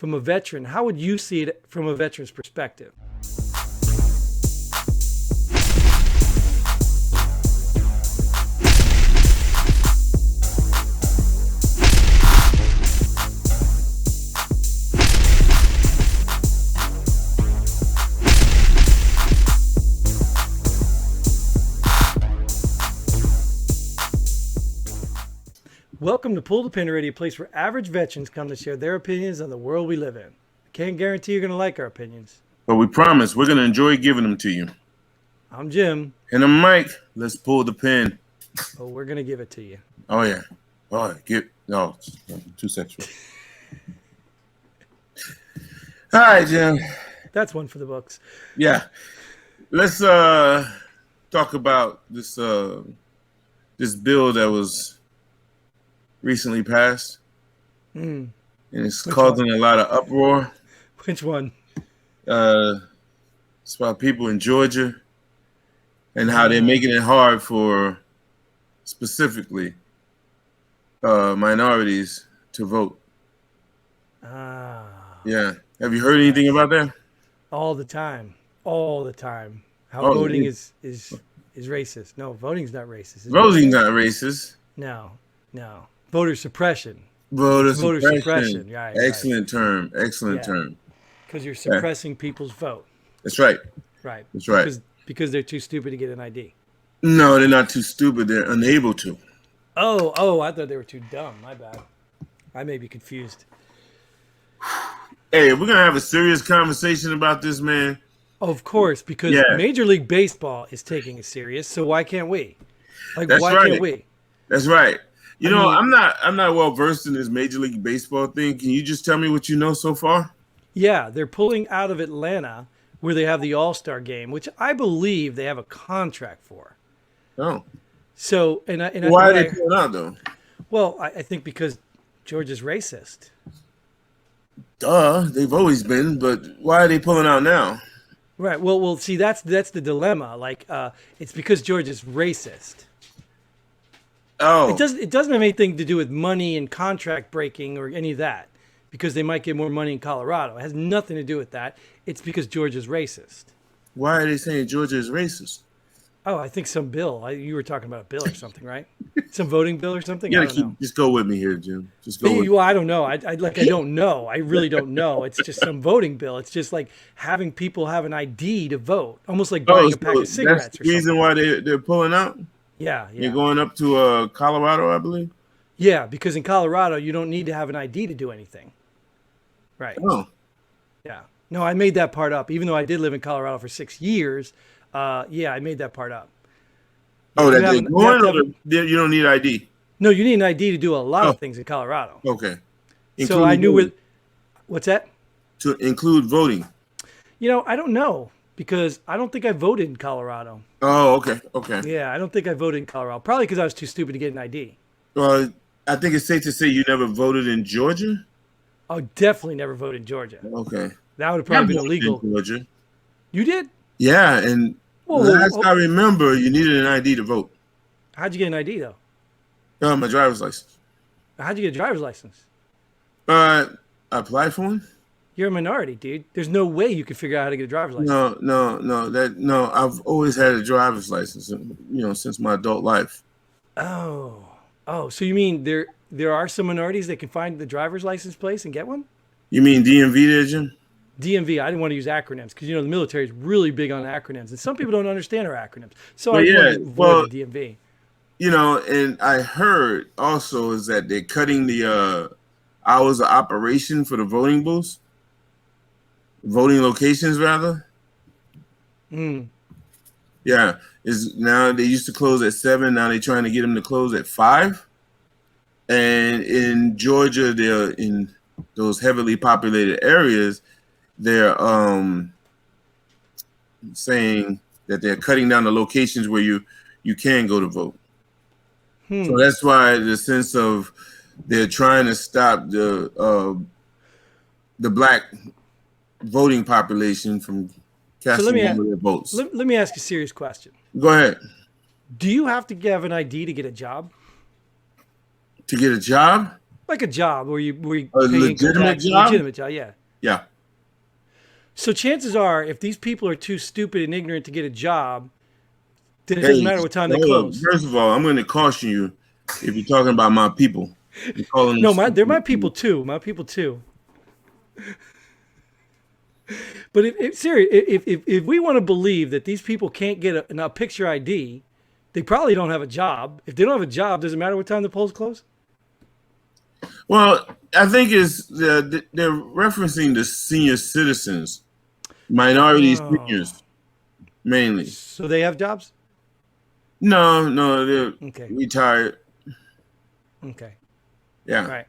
from a veteran, how would you see it from a veteran's perspective? Welcome to Pull the Pin Radio, a place where average veterans come to share their opinions on the world we live in. I can't guarantee you're going to like our opinions. But we promise we're going to enjoy giving them to you. I'm Jim. And I'm Mike. Let's pull the pin. Oh, we're going to give it to you. Oh, yeah. Oh, no, too sexual. All right, Jim. That's one for the books. Yeah. Let's talk about this bill that was recently passed. And it's causing a lot of uproar. Which one? It's about people in Georgia and how they're making it hard for specifically minorities to vote. Yeah. Have you heard anything about that? All the time. How voting is racist. No, voting's not racist. Voting's not racist. No. Voter suppression. Voter suppression. Right. Excellent term. Because you're suppressing people's vote. That's right. Right. That's right. Because they're too stupid to get an ID. No, they're not too stupid. They're unable to. Oh, I thought they were too dumb. My bad. I may be confused. Hey, we're going to have a serious conversation about this, man. Of course, because Major League Baseball is taking it serious, so why can't we? Can't we? That's right. I'm not well versed in this Major League Baseball thing. Can you just tell me what you know so far? Yeah, they're pulling out of Atlanta where they have the All-Star game, which I believe they have a contract for. Oh. So, why are they pulling out though? Well, I think because Georgia's racist. Duh, they've always been, but why are they pulling out now? Right. Well, see, that's the dilemma. It's because Georgia's racist. Oh. It doesn't have anything to do with money and contract breaking or any of that, because they might get more money in Colorado. It has nothing to do with that. It's because Georgia's racist. Why are they saying Georgia is racist? Oh, I think some bill. You were talking about a bill or something, right? Some voting bill or something? I don't know. Just go with me here, Jim. Just go with me. Well, I don't know. I don't know. I really don't know. It's just some voting bill. It's just like having people have an ID to vote, almost like buying a pack of cigarettes. That's the reason why they're pulling out? Yeah. You're going up to Colorado, I believe? Yeah, because in Colorado, you don't need to have an ID to do anything. Right. Oh. Yeah. No, I made that part up. Even though I did live in Colorado for 6 years, I made that part up. Oh, you don't need ID? No, you need an ID to do a lot of things in Colorado. Okay. So I knew what's that? To include voting. I don't know, because I don't think I voted in Colorado. Oh, okay. Yeah, I don't think I voted in Colorado. Probably because I was too stupid to get an ID. Well, I think it's safe to say you never voted in Georgia? Oh, definitely never voted in Georgia. Okay. That would have probably been illegal. In Georgia. You did? Yeah, and last I remember, you needed an ID to vote. How'd you get an ID, though? My driver's license. How'd you get a driver's license? I applied for one. You're a minority, dude. There's no way you could figure out how to get a driver's license. No. I've always had a driver's license, since my adult life. Oh. So you mean there are some minorities that can find the driver's license place and get one? You mean DMV there, Jim? DMV. I didn't want to use acronyms because the military is really big on acronyms, and some people don't understand our acronyms. So I want to avoid the DMV. And I heard also is that they're cutting the hours of operation for the voting booths. Voting locations, rather. Yeah, now they used to close at 7. Now they're trying to get them to close at 5. And in Georgia, they're in those heavily populated areas. They're saying that they're cutting down the locations where you can go to vote. So that's why the sense of they're trying to stop the black voting population from casting their votes. Let me ask a serious question. Go ahead. Do you have to have an ID to get a job? To get a job? like a job where you A pay income legitimate tax, job? legitimate job, yeah. Yeah. So chances are, if these people are too stupid and ignorant to get a job, then it doesn't Hey, matter what time they so close. first of all, I'm going to caution you if you're talking about my people. You're calling them No, they're my stupid. people too. My people too. But if we want to believe that these people can't get a picture ID, they probably don't have a job. If they don't have a job, does it matter what time the polls close? Well, I think they're referencing the senior citizens, minority Oh, seniors mainly. so they have jobs? No, they're Okay, retired. okay, Yeah. right.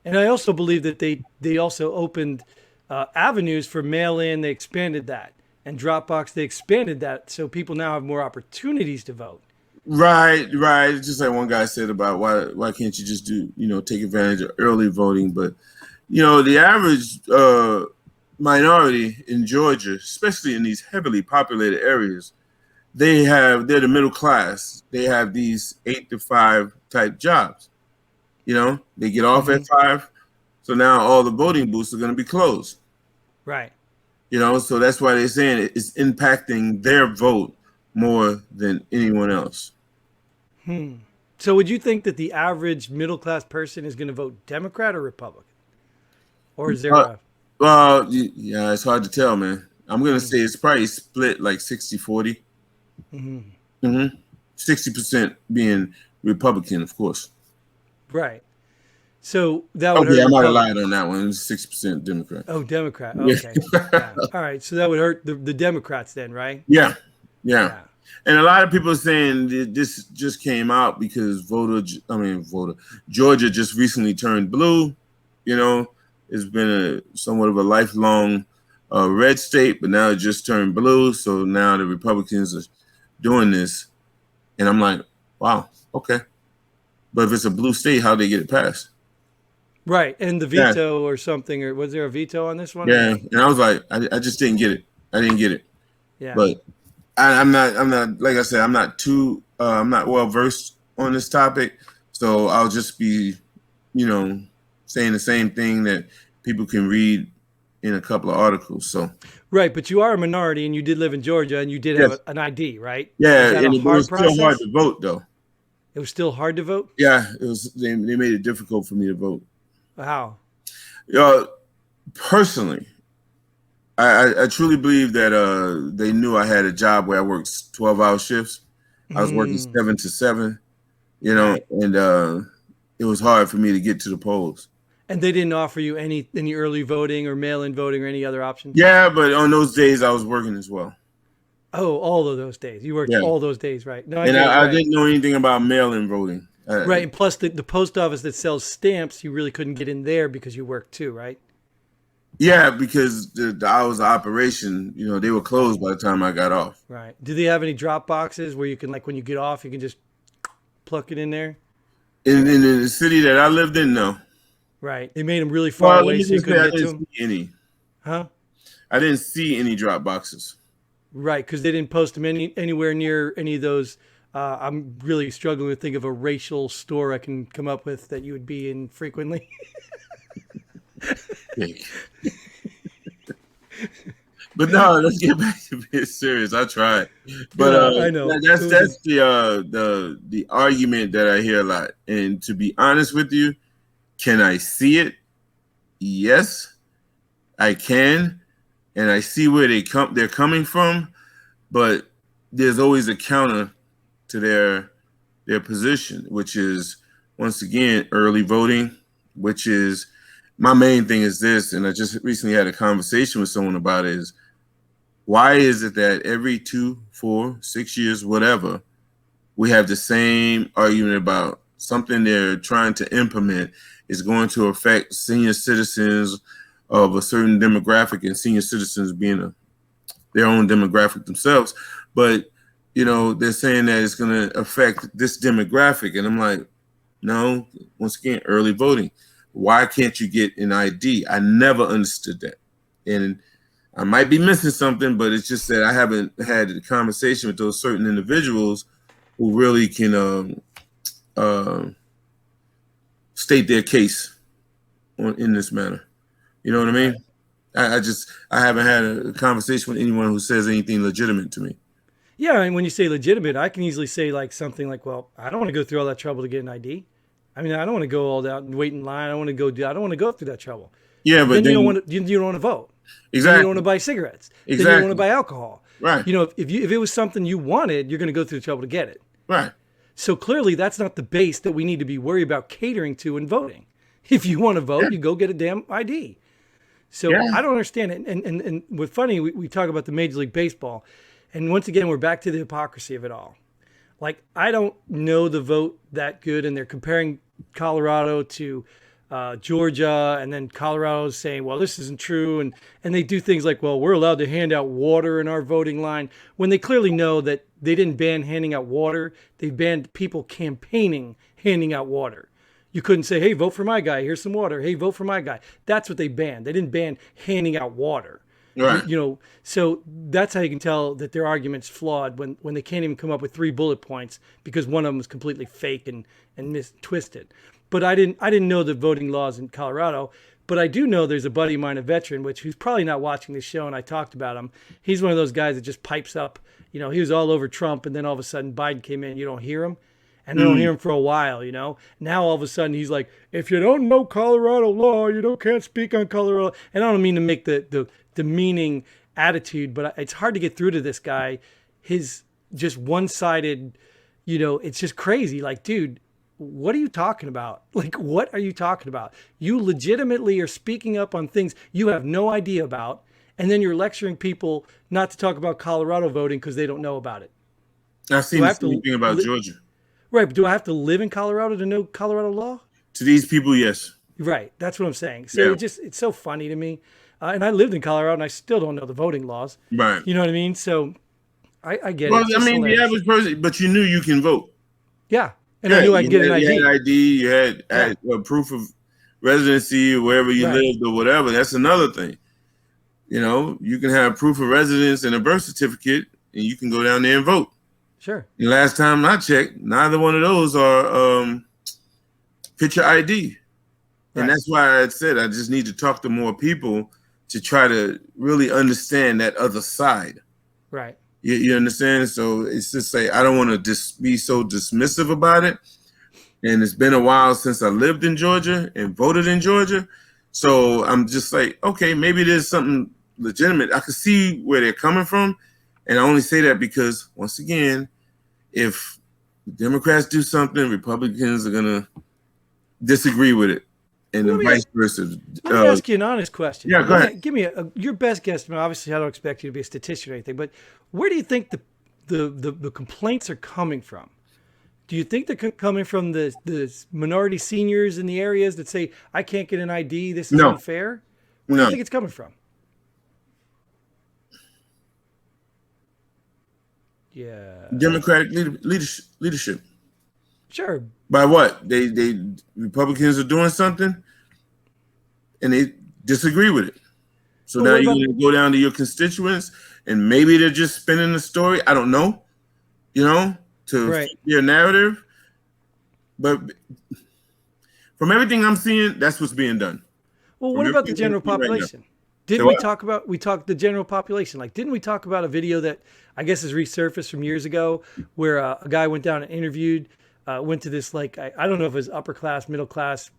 And I also believe that they also opened avenues for mail-in. They expanded that, and Dropbox they expanded that, so people now have more opportunities to vote. Right. It's just like one guy said about why can't you just take advantage of early voting? But the average minority in Georgia, especially in these heavily populated areas, they're the middle class. They have these 8 to 5 type jobs. They get off Hmm. at 5, so now all the voting booths are going to be closed. Right. So that's why they're saying it's impacting their vote more than anyone else. So would you think that the average middle-class person is going to vote Democrat or Republican, or is there Uh, a? yeah, it's hard to tell, man. I'm going to say it's probably split like 60-40. Mm-hmm. 60% being Republican, of course. Right. So that would Okay, hurt I might have lied Republicans. on that one. It's 60% Democrat. Oh, Democrat. Yeah. Okay. Yeah. All right. So that would hurt the Democrats then, right? Yeah. Yeah. Yeah. And a lot of people are saying this just came out because Georgia just recently turned blue. It's been somewhat of a lifelong red state, but now it just turned blue. So now the Republicans are doing this. And I'm like, wow, okay. But if it's a blue state, how they get it passed? Right. And the Yeah. veto or something, or was there a veto on this one or Yeah. no? And I was like, I just didn't get it. I didn't get it. Yeah. But I'm not like I said, I'm not well versed on this topic, so I'll just be saying the same thing that people can read in a couple of articles. So Right. But you are a minority and you did live in Georgia and you did have yes, an ID, right? Was yeah, that a and it hard was still hard process? to vote though. It was still hard to vote? Yeah, it was. They made it difficult for me to vote. How? uh, Personally, I truly believe that they knew I had a job where I worked 12-hour shifts. I was working 7 to 7, Right. and it was hard for me to get to the polls. And they didn't offer you any early voting or mail-in voting or any other options? Yeah, but on those days I was working as well. Oh, all of those days. You worked Yeah, all those days, right? No, I and get it, I right. didn't know anything about mail-in voting. Right. And plus the post office that sells stamps, you really couldn't get in there because you worked too, right? Yeah, because the hours of operation, they were closed Right. by the time I got off. Right. Do they have any drop boxes where you can, like, when you get off, you can just pluck it in there? In the city that I lived in, no. Right. They made them really far Well, let away me so you just say couldn't I get to didn't them? see any. Huh? I didn't see any drop boxes. Right. Because they didn't post them anywhere near any of those. I'm really struggling to think of a racial store I can come up with that you would be in frequently. But no, let's get back to being serious. I tried, but Yeah, I know. that's the argument that I hear a lot. And to be honest with you, can I see it? Yes, I can, and I see where they're coming from. But there's always a counter to their position, which is once again early voting, which is my main thing is this, and I just recently had a conversation with someone about it, is why is it that every 2, 4, 6 years, whatever, we have the same argument about something they're trying to implement is going to affect senior citizens of a certain demographic, and senior citizens being their own demographic themselves. But, they're saying that it's going to affect this demographic. And I'm like, no, once again, early voting. Why can't you get an ID? I never understood that. And I might be missing something, but it's just that I haven't had a conversation with those certain individuals who really can state their case in this manner. You know what I mean? Right. I haven't had a conversation with anyone who says anything legitimate to me. Yeah, and when you say legitimate, I can easily say like something like, "Well, I don't want to go through all that trouble to get an ID. I mean, I don't want to go all out and wait in line. I don't want to go do. I don't want to go through that trouble. Yeah, But but then you don't then want to. You don't want to vote. Then you don't want exactly, to buy cigarettes. Then you don't want to exactly, buy alcohol. right, If it was something you wanted, you're going to go through the trouble to get it. right. So clearly, that's not the base that we need to be worried about catering to in voting. If you want to Yeah, vote, you go get a damn ID. So yeah. I don't understand it. And what's funny, we talk about the Major League Baseball, and once again, we're back to the hypocrisy of it all. Like, I don't know the vote that good, and they're comparing Colorado to Georgia, and then Colorado's saying, well, this isn't true. And they do things like, well, we're allowed to hand out water in our voting line, when they clearly know that they didn't ban handing out water. They banned people campaigning, handing out water. You couldn't say, hey, vote for my guy. Here's some water. Hey, vote for my guy. That's what they banned. They didn't ban handing out water. Right. So that's how you can tell that their argument's flawed when they can't even come up with 3 bullet points because one of them was completely fake and twisted. But I didn't know the voting laws in Colorado, but I do know there's a buddy of mine, a veteran, who's probably not watching this show, and I talked about him. He's one of those guys that just pipes up. He was all over Trump, and then all of a sudden Biden came in, you don't hear him. And I don't hear him for a while. Now all of a sudden he's like, if you don't know Colorado law, can't speak on Colorado. And I don't mean to make the demeaning attitude, but it's hard to get through to this guy. His just one-sided, it's just crazy. Like, dude, what are you talking about? Like, what are you talking about? You legitimately are speaking up on things you have no idea about, and then you're lecturing people not to talk about Colorado voting because they don't know about it. I've seen the same thing about Georgia. Right, but do I have to live in Colorado to know Colorado law? To these people, yes. Right, that's what I'm saying. So Yeah. it's so funny to me. And I lived in Colorado, and I still don't know the voting laws. Right. You know what I mean? So I get Well, it. It's I just mean, the hilarious. average person, but you knew you can vote. Yeah, and I knew I'd get an ID. You had ID, you had proof of residency or wherever you Right. lived or whatever. That's another thing. You can have proof of residence and a birth certificate, and you can go down there and vote. Sure. And last time I checked, neither one of those are picture ID. And Right. that's why I said I just need to talk to more people to try to really understand that other side. Right. You understand? So it's just like, I don't want to be so dismissive about it. And it's been a while since I lived in Georgia and voted in Georgia. So I'm just like, okay, maybe there's something legitimate. I can see where they're coming from. And I only say that because, once again, if Democrats do something, Republicans are going to disagree with it. And then vice versa. Let me ask you an honest question. Yeah, go ahead. Give me your best guess. Obviously, I don't expect you to be a statistician or anything, but where do you think the complaints are coming from? Do you think they're coming from the minority seniors in the areas that say, I can't get an ID, this is unfair? Where do you think it's coming from? Yeah. Democratic leadership. Sure. By what? They Republicans are doing something and they disagree with it. So now you're going to go down to your constituents and maybe they're just spinning the story. I don't know, to fit their narrative. But from everything I'm seeing, that's what's being done. Well, what about the general population? Didn't we talk about the general population? Like, didn't we talk about a video that I guess has resurfaced from years ago where a guy went down and interviewed, went to this, like, I don't know if it was upper class, middle class,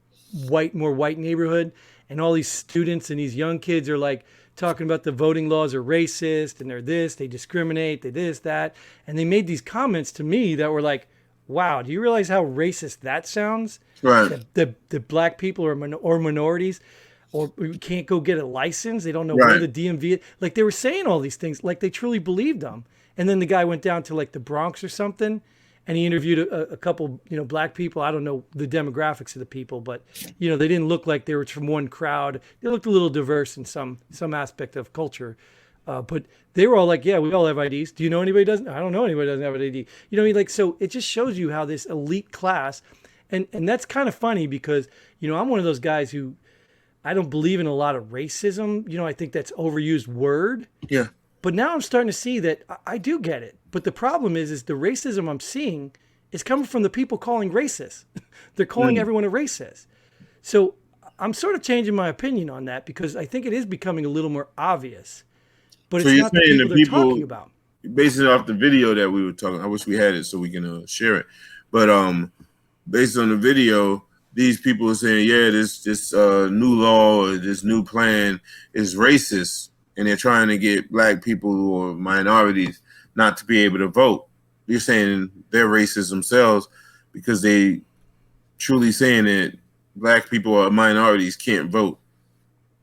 more white neighborhood. And all these students and these young kids are like talking about the voting laws are racist and they're this, they discriminate, they this, that. And they made these comments to me that were like, wow, do you realize how racist that sounds? Right. The black people or minorities or can't go get a license. They don't know where the DMV is. Like, they were saying all these things like they truly believed them. And then the guy went down to like the Bronx or something and he interviewed a couple, black people. I don't know the demographics of the people, but, they didn't look like they were from one crowd. They looked a little diverse in some aspect of culture. But they were all like, yeah, we all have IDs. Do you know anybody doesn't? I don't know anybody doesn't have an ID. You know what I mean? Like, so it just shows you how this elite class, and that's kind of funny because, I'm one of those guys who I don't believe in a lot of racism. I think that's overused word. Yeah. But now I'm starting to see that I do get it. But the problem is the racism I'm seeing It's coming from the people calling racist. They're calling Mm. everyone a racist. So I'm sort of changing my opinion on that because I think it is becoming a little more obvious, but So it's you're not the saying people the they're talking people, about. based it off the video that we were talking, I wish we had it so we can share it. But based on the video, these people are saying, yeah, this new law or this new plan is racist, and they're trying to get black people or minorities not to be able to vote. You're saying they're racist themselves because they truly saying that black people or minorities can't vote.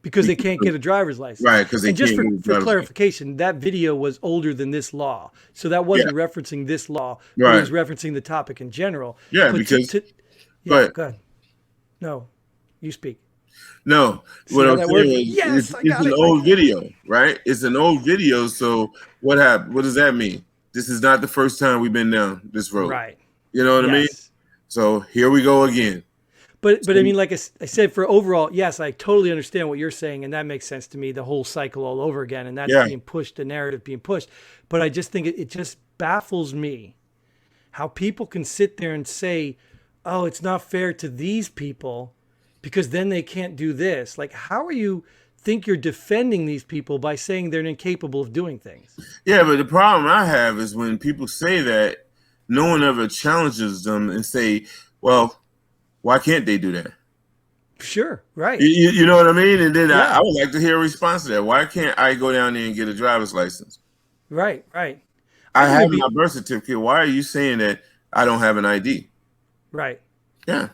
Because they can't get a driver's license. Right, because they And just can't get a for driver's license. clarification, that video was older than this law. So that Yeah, wasn't referencing this law, but it right. was referencing the topic in general. Yeah, But because yeah, but go ahead. No, you speak. no, See what how I'm that saying worked? is Yes, I it's got an it. I old got it. video, right? It's an old video. So what happened? What does that mean? This is not the first time we've been down this road. Right. You know what I mean? Yes. So here we go again. But I mean, like I said, for overall, yes, I totally understand what you're saying, and that makes sense to me. The whole cycle all over again, and that's Yeah, being pushed, the narrative being pushed. But I just think it just baffles me how people can sit there and say, "Oh, it's not fair to these people because then they can't do this." Like, how are you think you're defending these people by saying they're incapable of doing things? yeah. But the problem I have is when people say that, no one ever challenges them and say, "Well, why can't they do that?" Sure, right, You know what I mean? And then I yeah, would like to hear a response to that. Why can't I go down there and get a driver's license? right, right. I I think have it'd my be birth certificate. Why are you saying that I don't have an ID? right. Yeah.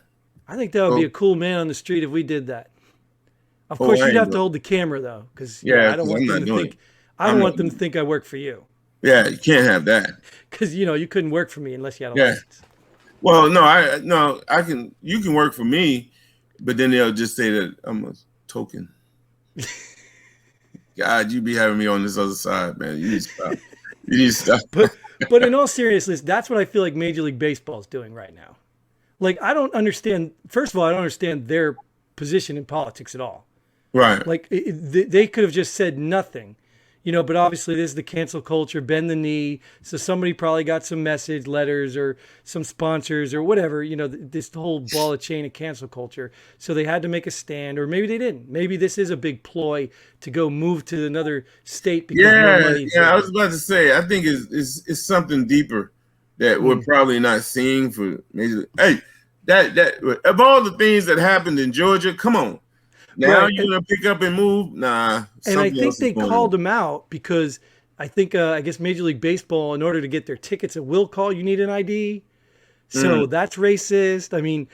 I think that would be So, a cool man on the street if we did that. Of oh, course, I you'd ain't have to doing hold the camera though, because it. Yeah, I don't because want I'm them not to doing it. think. I don't I'm not want them doing to it. think I work for you, Yeah, you can't have that. because you couldn't work for me unless you had a Yeah. license. Well, no, I can. You can work for me, but then they'll just say that I'm a token. God, you be having me on this other side, man. You need to stop. You need to stop. But but in all seriousness, that's what I feel like Major League Baseball is doing right now. Like I don't understand. First of all, I don't understand their position in politics at all. Right. Like they could have just said nothing, but obviously this is the cancel culture, bend the knee. So somebody probably got some message letters or some sponsors or whatever, this whole ball of chain of cancel culture. So they had to make a stand, or maybe they didn't. Maybe this is a big ploy to go move to another state because more Yeah, money is yeah. I was there. about to say. I think it's something deeper that we're Hmm. probably not seeing for major. Hey, that of all the things that happened in Georgia, come on. Now Right. you're gonna pick up and move? Nah, And I something think else is they going called on. him out because I guess Major League Baseball, in order to get their tickets at will call, you need an ID. Mm, So that's racist. I mean,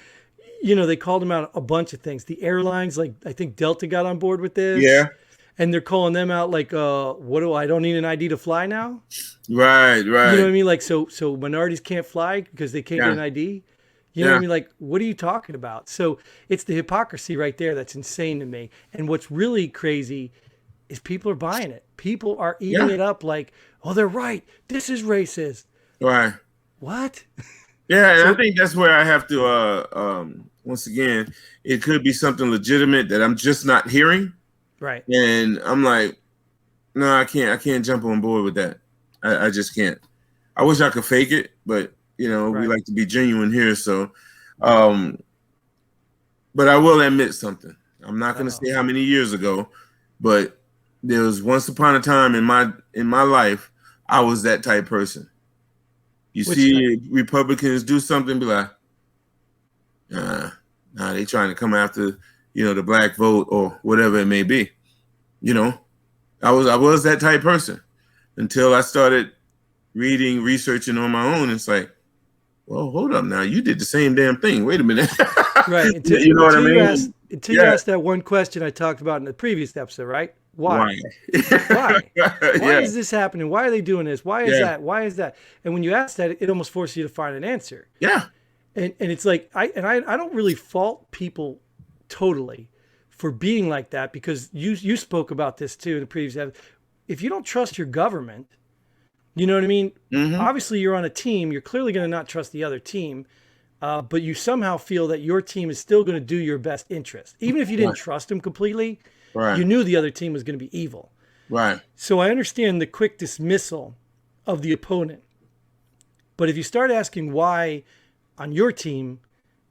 they called him out a bunch of things. The airlines, like I think Delta got on board with this, yeah, and they're calling them out like, what do I don't need an ID to fly now? right, You know right. what I mean? Like so minorities can't fly because they can't get Yeah, an ID. You know what I yeah, mean? Like, what are you talking about? So it's the hypocrisy right there that's insane to me. And what's really crazy is people are buying it. People are eating yeah, it up like, oh, they're right. This is racist. right. What? Yeah, and I So think that's where I have to once again, it could be something legitimate that I'm just not hearing. right, And I'm like, no, I can't jump on board with that. I just can't. I wish I could fake it, but we right. like to be genuine here. So, um, but I will admit something. I'm not going to Uh-oh. say how many years ago, but there was once upon a time in my life, I was that type person. You Which type? see Republicans do something, be like, nah, they trying to come after the black vote or whatever it may be. You know, I was that type person until I started reading, researching on my own. It's like, well, hold up now. You did the same damn thing. Wait a minute. Right. Until You know what I until you asked mean? until you Yeah. asked that one question I talked about in the previous episode, right? Why? Why? Why? Why Yeah. is this happening? Why are they doing this? Why is Yeah. that? Why is that? And when you ask that, it almost forces you to find an answer. Yeah. And it's like I don't really fault people totally for being like that, because you spoke about this too in the previous episode. If you don't trust your government, you know what I mean? Hmm. Obviously, you're on a team. You're clearly going to not trust the other team, but you somehow feel that your team is still going to do your best interest. Even if you didn't Right. trust them completely, Right. you knew the other team was going to be evil. Right. So I understand the quick dismissal of the opponent. But if you start asking why on your team,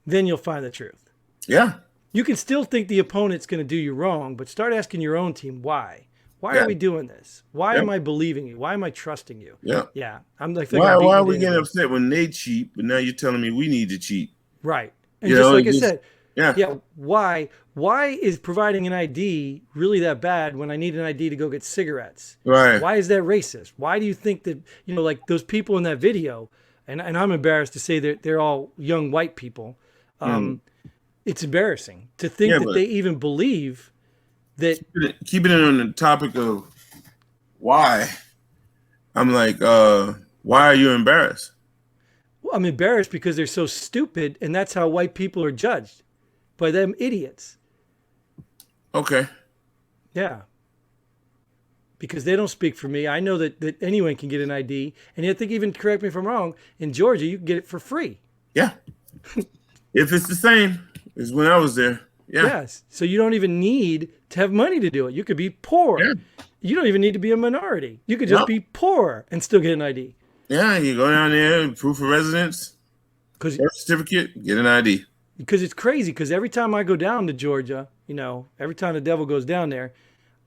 then you'll find the truth. Yeah. You can still think the opponent's going to do you wrong, but start asking your own team why. Why Yeah. are we doing this? Why Yeah. am I believing you? Why am I trusting you? Yeah. Yeah. I'm like, Why I'm are we getting upset when they cheat, but now you're telling me we need to cheat? Right. And You just know, like I said, yeah. yeah, why is providing an ID really that bad when I need an ID to go get cigarettes? Right. Why is that racist? Why do you think that, like those people in that video, and I'm embarrassed to say that they're all young white people. It's embarrassing to think that they even believe that. Keeping it on the topic of why, I'm like, why are you embarrassed? Well, I'm embarrassed because they're so stupid, and that's how white people are judged, by them idiots. Okay. Yeah. Because they don't speak for me. I know that anyone can get an ID, and I think, even correct me if I'm wrong, in Georgia you can get it for free. Yeah. If it's the same as when I was there. Yeah. Yes. So you don't even need to have money to do it. You could be poor. Yeah. You don't even need to be a minority. You could just be poor and still get an ID. Yeah, you go down there, proof of residence, birth certificate, get an ID. Because it's crazy. Because every time I go down to Georgia, every time the devil goes down there,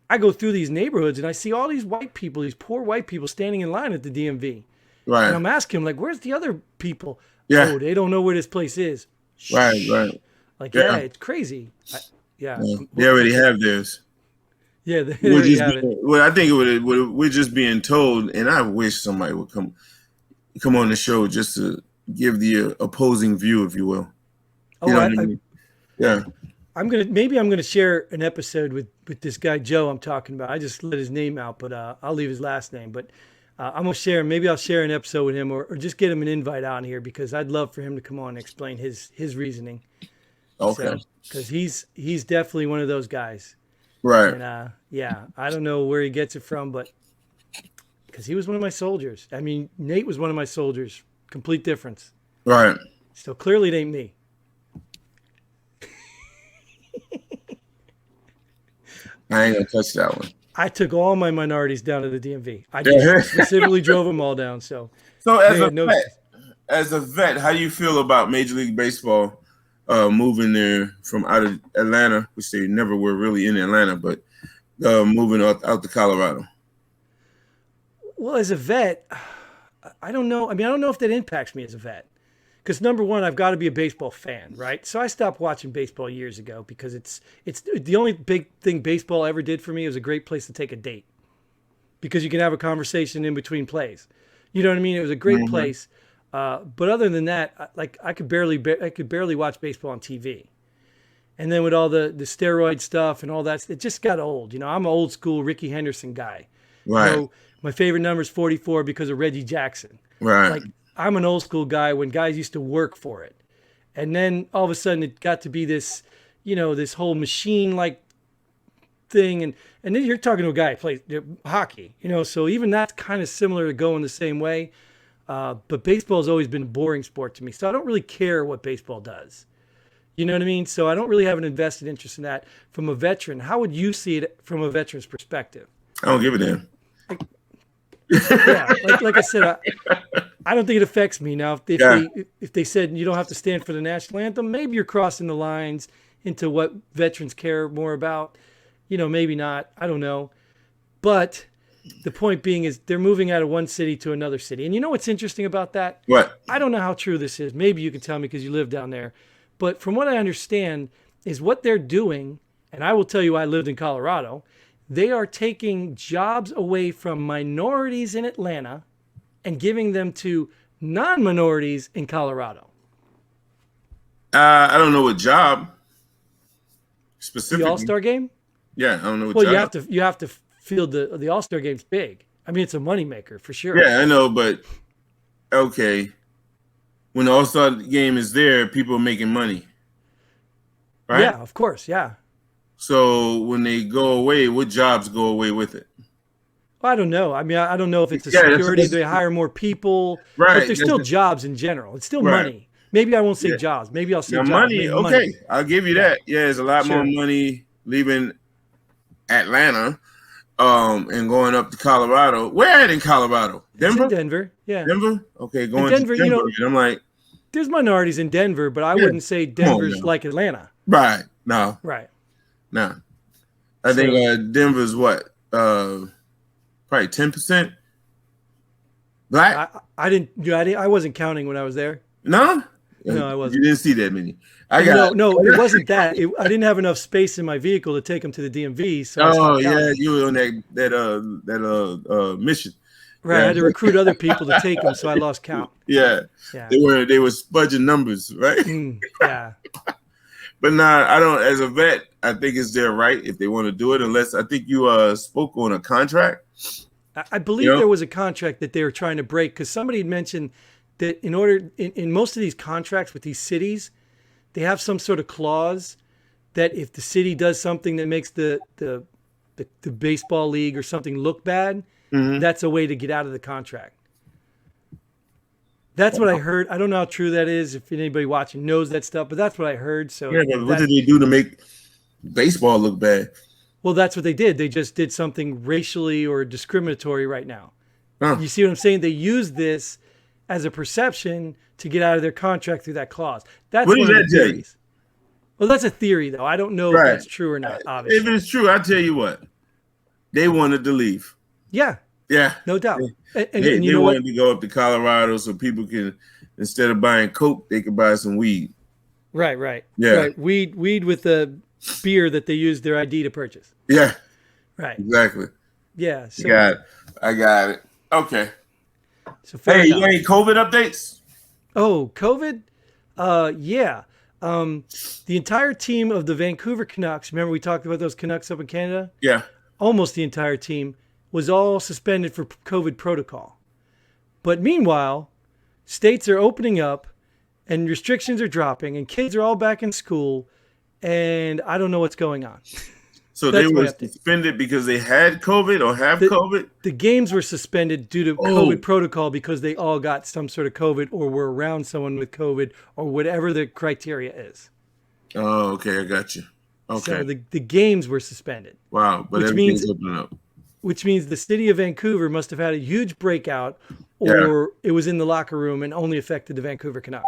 I go through these neighborhoods and I see all these white people, these poor white people standing in line at the DMV. Right. And I'm asking them, like, where's the other people? Yeah. Oh, they don't know where this place is. Right. Like, yeah, it's crazy. Yeah. They already have theirs. Yeah, they already have it. Well, I think we're just being told, and I wish somebody would come on the show just to give the opposing view, if you will. Oh, what I mean? Yeah. I'm gonna share an episode with this guy Joe I'm talking about. I just let his name out, but I'll leave his last name. But I'm gonna share. Maybe I'll share an episode with him, or just get him an invite on here, because I'd love for him to come on and explain his reasoning. Okay. Because he's definitely one of those guys. Right. And yeah, I don't know where he gets it from, but because he was one of my soldiers. I mean, Nate was one of my soldiers. Complete difference. Right. So clearly it ain't me. I ain't gonna touch that one. I took all my minorities down to the DMV. I just specifically drove them all down. So as a vet, how do you feel about Major League Baseball moving there from out of Atlanta, which they never were really in Atlanta, but moving out to Colorado? Well, as a vet, I don't know. I mean, I don't know if that impacts me as a vet. Because number one, I've got to be a baseball fan, right? So I stopped watching baseball years ago, because it's the only big thing baseball ever did for me. It was a great place to take a date, because you can have a conversation in between plays. You know what I mean? It was a great place. But other than that, I could barely watch baseball on TV. And then with all the steroid stuff and all that, it just got old. I'm an old school Ricky Henderson guy. Right. My favorite number is 44 because of Reggie Jackson. Right. Like, I'm an old school guy when guys used to work for it. And then all of a sudden it got to be this, this whole machine-like thing. And then you're talking to a guy who plays hockey, so even that's kind of similar to going the same way. But baseball has always been a boring sport to me. So I don't really care what baseball does. You know what I mean? So I don't really have an invested interest in that from a veteran. How would you see it from a veteran's perspective? I don't give a damn. Yeah, like I said, I don't think it affects me. Now, if they said you don't have to stand for the national anthem, maybe you're crossing the lines into what veterans care more about. Maybe not. I don't know. But the point being is they're moving out of one city to another city. And you know what's interesting about that? What? I don't know how true this is. Maybe you can tell me because you live down there. But from what I understand is what they're doing, and I will tell you I lived in Colorado, they are taking jobs away from minorities in Atlanta and giving them to non-minorities in Colorado. I don't know what job specifically. The All-Star game? Yeah, I don't know what job. Well, you have to feel the All-Star game's big. I mean, it's a moneymaker for sure. Yeah, I know, but okay. When the All-Star game is there, people are making money. Right? Yeah, of course, yeah. So when they go away, what jobs go away with it? Well, I don't know. I mean, I don't know if it's a security, they hire more people. Right. But there's still jobs in general. It's still money. Maybe I won't say jobs. Maybe I'll say jobs. Money. Okay, money. I'll give you that. Yeah, there's a lot more money leaving Atlanta and going up to Colorado. Where at in Colorado? It's Denver? in Denver. Yeah. Denver? Okay, And going Denver, to Denver. And I'm like, there's minorities in Denver, but I yeah, wouldn't say come on Denver's now. like Atlanta. Right. No. Right. No. I think Denver's what? Probably 10% black. I wasn't counting when I was there. No? No, I wasn't. You didn't see that many. No, it wasn't that. I didn't have enough space in my vehicle to take them to the DMV, so I stopped counting. You were on that mission. Right, Yeah. I had to recruit other people to take them, so I lost count. Yeah. They were spudging numbers, right? Yeah. But I don't. As a vet, I think it's their right if they want to do it. Unless I think you spoke on a contract. I believe there was a contract that they were trying to break because somebody had mentioned that in most of these contracts with these cities, they have some sort of clause that if the city does something that makes the baseball league or something look bad, that's a way to get out of the contract. That's what I heard. I don't know how true that is. If anybody watching knows that stuff, but that's what I heard. So yeah, but what did they do to make baseball look bad? Well, that's what they did. They just did something racially or discriminatory right now. Huh. You see what I'm saying? They use this as a perception to get out of their contract through that clause. That's what one is of that, the Jay? theories. Well, that's a theory, though. I don't know if that's true or not, obviously. If it's true, I'll tell you what. They wanted to leave. Yeah. Yeah. No doubt. They wanted to go up to Colorado so people can, instead of buying Coke, they could buy some weed. Right. Yeah. Right. Weed with the beer that they used their ID to purchase. Yeah. Right. Exactly. Yeah. So, I got it. Okay. So fair enough. You got any COVID updates? Oh, COVID? Yeah. The entire team of the Vancouver Canucks, remember we talked about those Canucks up in Canada? Yeah. Almost the entire team was all suspended for COVID protocol. But meanwhile, states are opening up and restrictions are dropping and kids are all back in school and I don't know what's going on. So they were suspended because they had COVID or have COVID? The games were suspended due to COVID protocol because they all got some sort of COVID or were around someone with COVID or whatever the criteria is. Oh, okay. I got you. Okay. So the games were suspended. Wow. But everything's opening up. Which means the city of Vancouver must have had a huge breakout or it was in the locker room and only affected the Vancouver Canucks.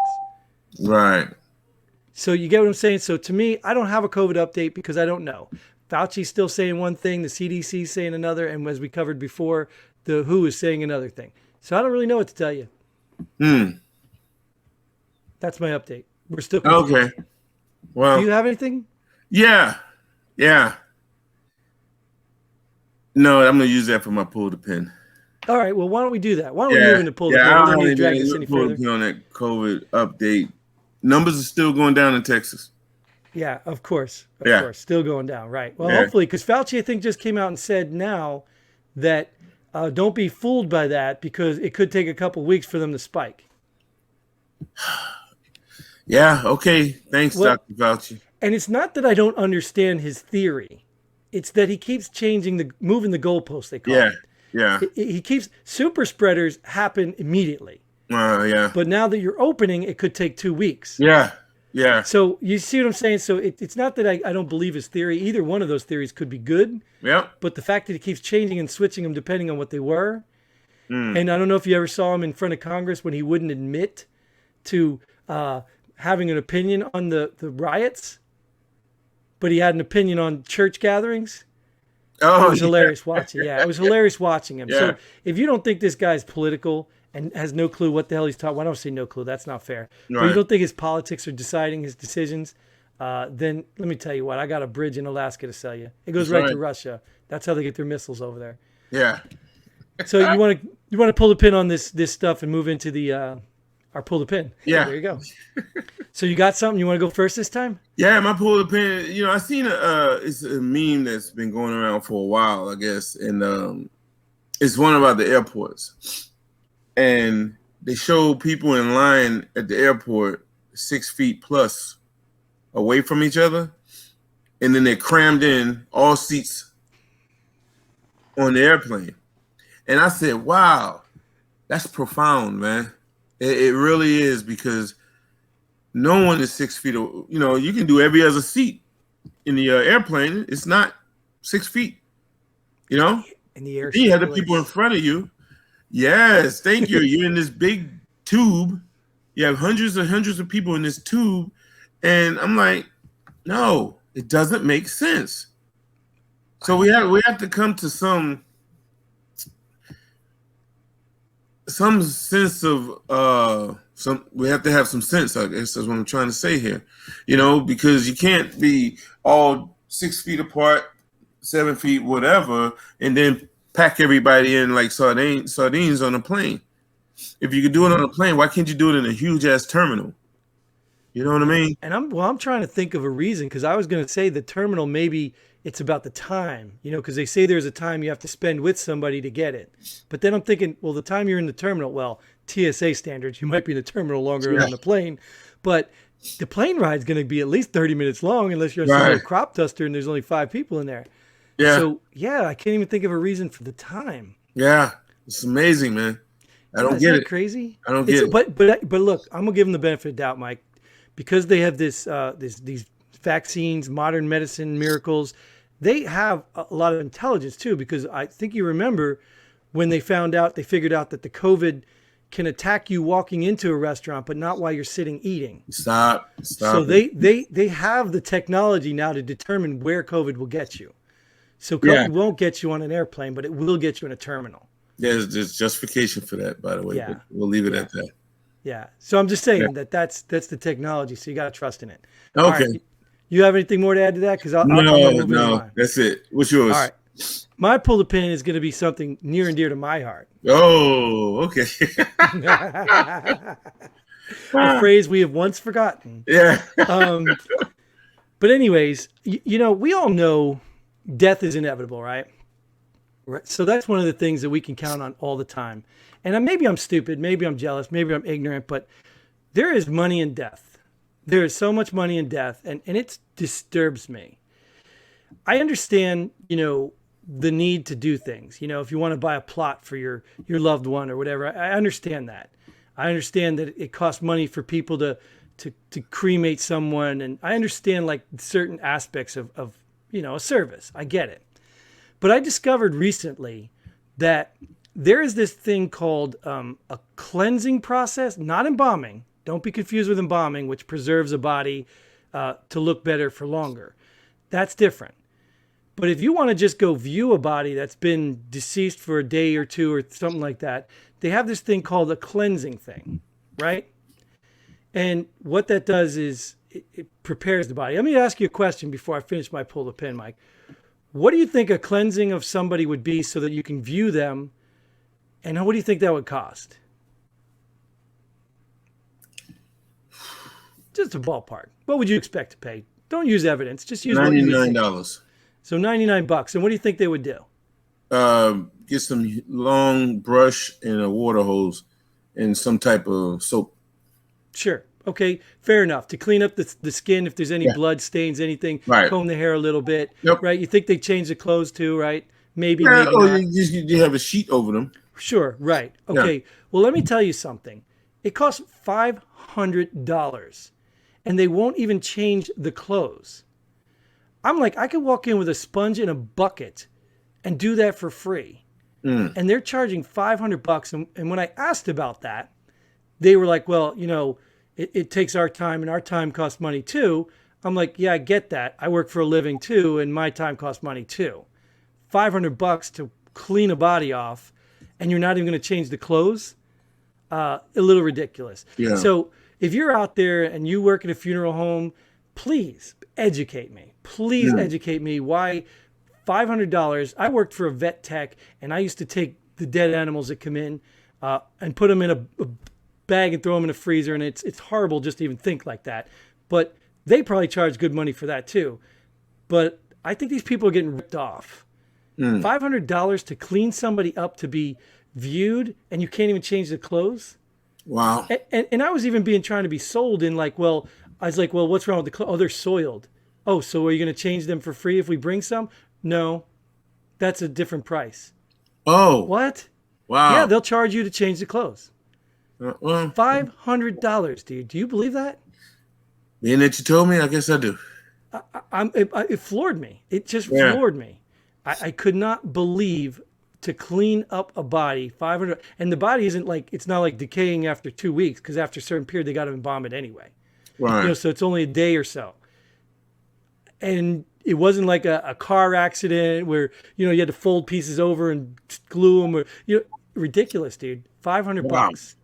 Right. So you get what I'm saying? So to me, I don't have a COVID update because I don't know. Fauci's still saying one thing, the CDC is saying another, and as we covered before, the WHO is saying another thing. So I don't really know what to tell you. That's my update. We're still confused. Okay. Well, do you have anything? Yeah. No, I'm gonna use that for my pull the pin. All right. Well, why don't we do that? Why don't we move into pull the pin? I don't need to drag this any further. On that COVID update, numbers are still going down in Texas. Yeah, of course. Of course. Still going down. Right. Well, hopefully, because Fauci, I think, just came out and said now that don't be fooled by that because it could take a couple weeks for them to spike. Yeah. Okay. Thanks, Dr. Fauci. And it's not that I don't understand his theory. It's that he keeps moving the goalposts, they call it. Yeah. He keeps super spreaders happen immediately. Yeah. But now that you're opening, it could take 2 weeks. Yeah. So you see what I'm saying? So it's not that I don't believe his theory. Either one of those theories could be good. Yep. But the fact that he keeps changing and switching them depending on what they were. And I don't know if you ever saw him in front of Congress when he wouldn't admit to having an opinion on the riots, but he had an opinion on church gatherings. Oh, it was hilarious watching. Yeah, it was hilarious watching him. Yeah. So if you don't think this guy's political and has no clue what the hell he's talking, why don't I say no clue? That's not fair. Right. But you don't think his politics are deciding his decisions, then let me tell you what. I got a bridge in Alaska to sell you. It goes right to Russia. That's how they get their missiles over there. Yeah. So you want to pull the pin on this stuff and move into the our pull the pin. Yeah. There you go. So you got something? You want to go first this time? Yeah, my pull the pin. You know, I seen it's a meme that's been going around for a while, I guess, and it's one about the airports, and they show people in line at the airport 6 feet plus away from each other, and then they crammed in all seats on the airplane, and I said, "Wow, that's profound, man." It really is, because no one is 6 feet. You know, you can do every other seat in the airplane. It's not 6 feet. You know, And the air then you have the people in circulates. front of you. Yes, thank you. You're in this big tube. You have hundreds and hundreds of people in this tube, and I'm like, no, it doesn't make sense. So we have to come to some sense of some. We have to have some sense. I guess that's what I'm trying to say here. You know, because you can't be all 6 feet apart, 7 feet, whatever, and then pack everybody in like sardines on a plane. If you could do it on a plane, why can't you do it in a huge ass terminal? You know what I mean? And I'm trying to think of a reason because I was going to say the terminal maybe it's about the time, because they say there's a time you have to spend with somebody to get it. But then I'm thinking, well, the time you're in the terminal, well, TSA standards, you might be in the terminal longer than on the plane, but the plane ride's going to be at least 30 minutes long unless you're on some little crop duster and there's only 5 people in there. Yeah. So yeah, I can't even think of a reason for the time. Yeah, it's amazing, man. I don't get it. Crazy. I don't get it. But look, I'm gonna give them the benefit of the doubt, Mike, because they have these vaccines, modern medicine, miracles. They have a lot of intelligence too, because I think you remember when they figured out that the COVID can attack you walking into a restaurant, but not while you're sitting eating. Stop. So they have the technology now to determine where COVID will get you. So COVID won't get you on an airplane, but it will get you in a terminal. There's justification for that, by the way. Yeah. But we'll leave it at that. Yeah. So I'm just saying that's the technology. So you got to trust in it. Okay. All right. You have anything more to add to that? Because no, that's it. What's yours? All right. My pull the pin is going to be something near and dear to my heart. Oh, okay. A phrase we have once forgotten. Yeah. But anyways, we all know death is inevitable, right? So that's one of the things that we can count on all the time. And maybe I'm stupid, maybe I'm jealous, maybe I'm ignorant, but there is money in death. There is so much money in death, and it disturbs me. I understand, the need to do things. If you want to buy a plot for your loved one or whatever, I understand that. I understand that it costs money for people to cremate someone, and I understand like certain aspects of a service. I get it. But I discovered recently that there is this thing called a cleansing process, not embalming. Don't be confused with embalming, which preserves a body to look better for longer. That's different. But if you want to just go view a body that's been deceased for a day or two or something like that, they have this thing called a cleansing thing, right? And what that does is it prepares the body. Let me ask you a question before I finish my pull the pin, Mike. What do you think a cleansing of somebody would be so that you can view them? And what do you think that would cost? Just a ballpark. What would you expect to pay? Don't use evidence. Just use $99. So $99. And what do you think they would do? Get some long brush and a water hose and some type of soap. Sure. Okay. Fair enough. To clean up the skin, if there's any blood stains, anything, comb the hair a little bit. Yep. Right. You think they change the clothes too, right? Maybe. Yeah, maybe not. You have a sheet over them. Sure. Right. Okay. Yeah. Well, let me tell you something. It costs $500 and they won't even change the clothes. I'm like, I could walk in with a sponge and a bucket and do that for free. And they're charging $500. And when I asked about that, they were like, well, it takes our time and our time costs money too. I'm like, yeah, I get that. I work for a living too. And my time costs money too. $500 to clean a body off and you're not even going to change the clothes. A little ridiculous. Yeah. So if you're out there and you work in a funeral home, please educate me. Please educate me why $500. I worked for a vet tech and I used to take the dead animals that come in and put them in a bag and throw them in a freezer. And it's horrible just to even think like that. But they probably charge good money for that too. But I think these people are getting ripped off. $500 to clean somebody up to be viewed and you can't even change the clothes. Wow. And I was even trying to be sold in like, well, I was like, well, what's wrong with the clothes? Oh, they're soiled. Oh, so are you going to change them for free if we bring some? No, that's a different price. Oh. What? Wow. Yeah, they'll charge you to change the clothes. $500, dude. Do you believe that? Being that you told me, I guess I do. It floored me. It just floored me. I could not believe to clean up a body, 500, and the body isn't like, it's not like decaying after 2 weeks, because after a certain period they got to embalm it anyway. Right. So it's only a day or so. And it wasn't like a car accident where, you had to fold pieces over and glue them, or, ridiculous, dude. 500 Wow. bucks.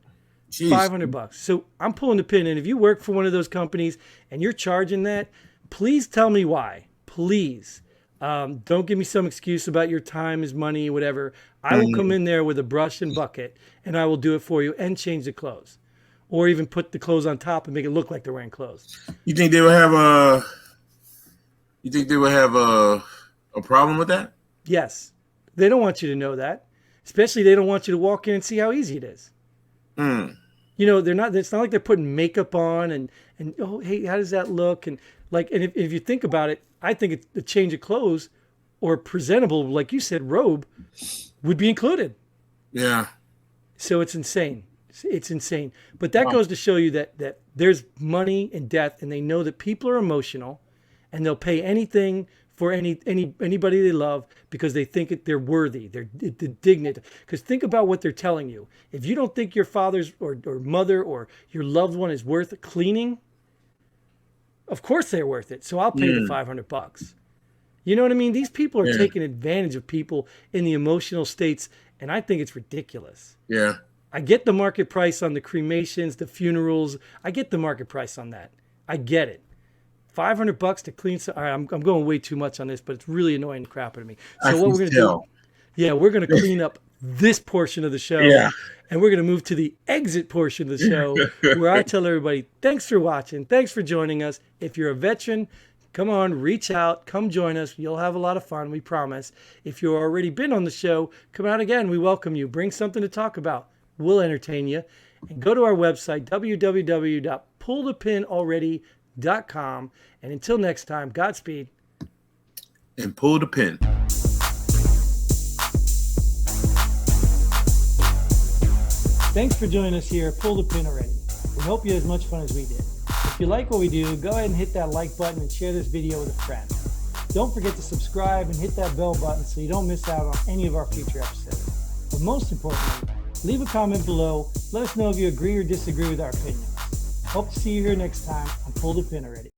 Jeez. 500 bucks. So I'm pulling the pin. And if you work for one of those companies and you're charging that, please tell me why. Please. Don't give me some excuse about your time is money, whatever. I will come in there with a brush and bucket and I will do it for you and change the clothes, or even put the clothes on top and make it look like they're wearing clothes. You think they would have a problem with that? Yes. They don't want you to know that. Especially they don't want you to walk in and see how easy it is. It's not like they're putting makeup on and oh, hey, how does that look? And if you think about it, I think it's the change of clothes or presentable, like you said, robe would be included. Yeah. So it's insane. It's insane. But that goes to show you that there's money in death, and they know that people are emotional and they'll pay anything for anybody they love because they think they're worthy. They're dignity. Because think about what they're telling you. If you don't think your father's or mother or your loved one is worth cleaning, of course they're worth it. So I'll pay the 500 bucks. You know what I mean? These people are taking advantage of people in the emotional states, and I think it's ridiculous. Yeah. I get the market price on the cremations, the funerals. I get the market price on that. I get it. 500 bucks to clean. All right, I'm going way too much on this, but it's really annoying the crap out of me. So what we're going to do? Yeah, we're going to clean up this portion of the show. Yeah. And we're going to move to the exit portion of the show where I tell everybody, thanks for watching. Thanks for joining us. If you're a veteran, come on, reach out, come join us. You'll have a lot of fun, we promise. If you've already been on the show, come out again. We welcome you. Bring something to talk about. We'll entertain you. And go to our website, www.pullthepinalready.com. And until next time, Godspeed. And pull the pin. Thanks for joining us here at Pull the Pin Already. We hope you had as much fun as we did. If you like what we do, go ahead and hit that like button and share this video with a friend. Don't forget to subscribe and hit that bell button so you don't miss out on any of our future episodes. But most importantly, leave a comment below. Let us know if you agree or disagree with our opinions. Hope to see you here next time on Pull the Pin Already.